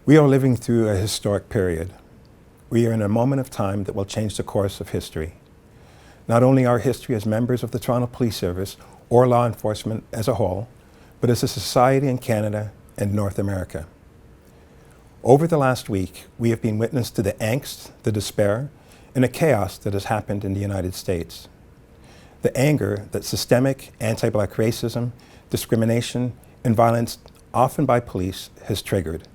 We are living through a historic period. We are in a moment of time that will change the course of history. Not only our history as members of the Toronto Police Service or law enforcement as a whole, but as a society in Canada and North America. Over the last week, we have been witness to the angst, the despair, and the chaos that has happened in the United States. The anger that systemic anti-Black racism, discrimination, and violence, often by police, has triggered.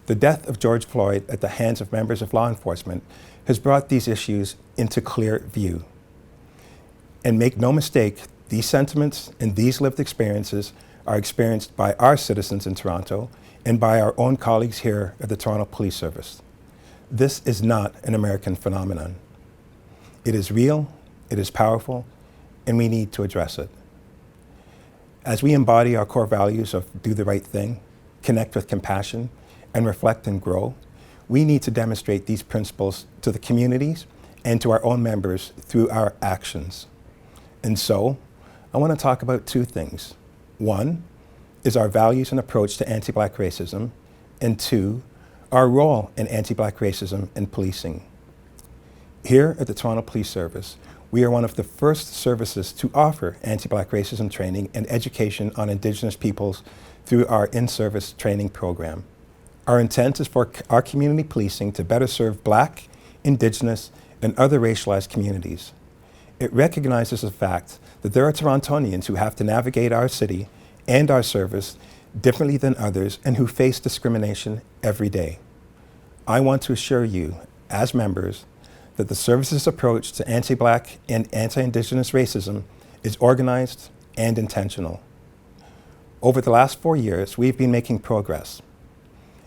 The death of George Floyd at the hands of members of law enforcement has brought these issues into clear view. And make no mistake, these sentiments and these lived experiences are experienced by our citizens in Toronto and by our own colleagues here at the Toronto Police Service. This is not an American phenomenon. It is real, it is powerful, and we need to address it. As we embody our core values of do the right thing, connect with compassion, and reflect and grow, we need to demonstrate these principles to the communities and to our own members through our actions. And so, I want to talk about two things. One is our values and approach to anti-Black racism, and two, our role in anti-Black racism and policing. Here at the Toronto Police Service, we are one of the first services to offer anti-Black racism training and education on Indigenous peoples through our in-service training program. Our intent is for our community policing to better serve Black, Indigenous, and other racialized communities. It recognizes the fact that there are Torontonians who have to navigate our city and our service differently than others and who face discrimination every day. I want to assure you, as members, that the service's approach to anti-Black and anti-Indigenous racism is organized and intentional. Over the last 4 years, we've been making progress.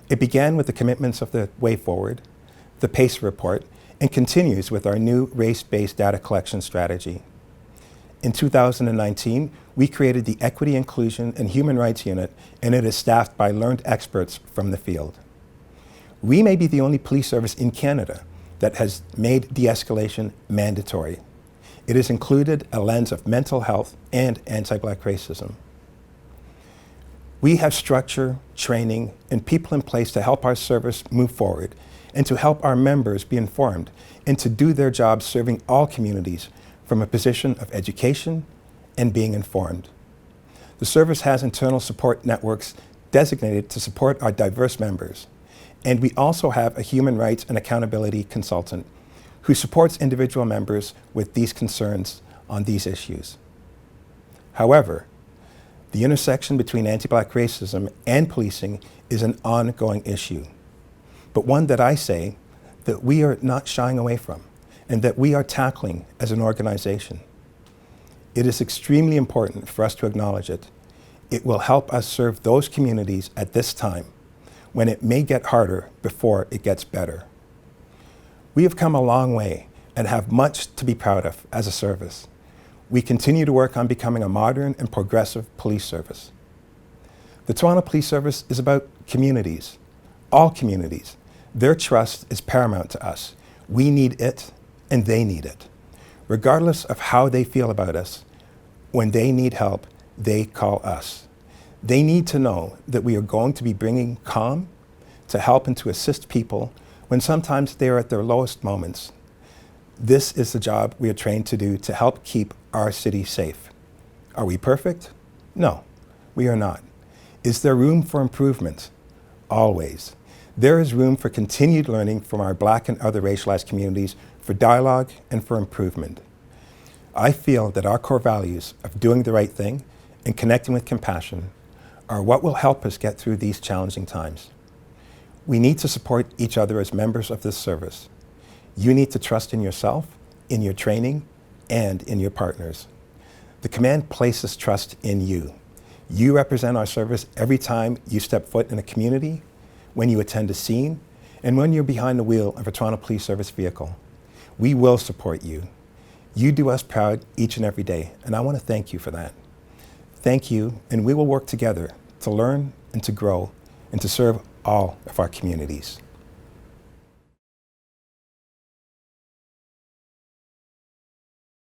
It began with the commitments of the Way Forward, the PACE report, and continues with our new race-based data collection strategy. In 2019, we created the Equity, Inclusion, and Human Rights Unit, and it is staffed by learned experts from the field. We may be the only police service in Canada that has made de-escalation mandatory. It has included a lens of mental health and anti-Black racism. We have structure, training, and people in place to help our service move forward and to help our members be informed and to do their job serving all communities from a position of education and being informed. The service has internal support networks designated to support our diverse members. And we also have a human rights and accountability consultant who supports individual members with these concerns on these issues. However, the intersection between anti-Black racism and policing is an ongoing issue, but one that I say that we are not shying away from and that we are tackling as an organization. It is extremely important for us to acknowledge it. It will help us serve those communities at this time when it may get harder before it gets better. We have come a long way and have much to be proud of as a service. We continue to work on becoming a modern and progressive police service. The Toronto Police Service is about communities, all communities. Their trust is paramount to us. We need it and they need it. Regardless of how they feel about us, when they need help, they call us. They need to know that we are going to be bringing calm to help and to assist people when sometimes they are at their lowest moments. This is the job we are trained to do to help keep our city safe. Are we perfect? No, we are not. Is there room for improvement? Always. There is room for continued learning from our Black and other racialized communities, for dialogue and for improvement. I feel that our core values of doing the right thing and connecting with compassion are what will help us get through these challenging times. We need to support each other as members of this service. You need to trust in yourself, in your training, and in your partners. The command places trust in you. You represent our service every time you step foot in a community, when you attend a scene, and when you're behind the wheel of a Toronto Police Service vehicle. We will support you. You do us proud each and every day, and I want to thank you for that. Thank you, and we will work together to learn and to grow and to serve all of our communities.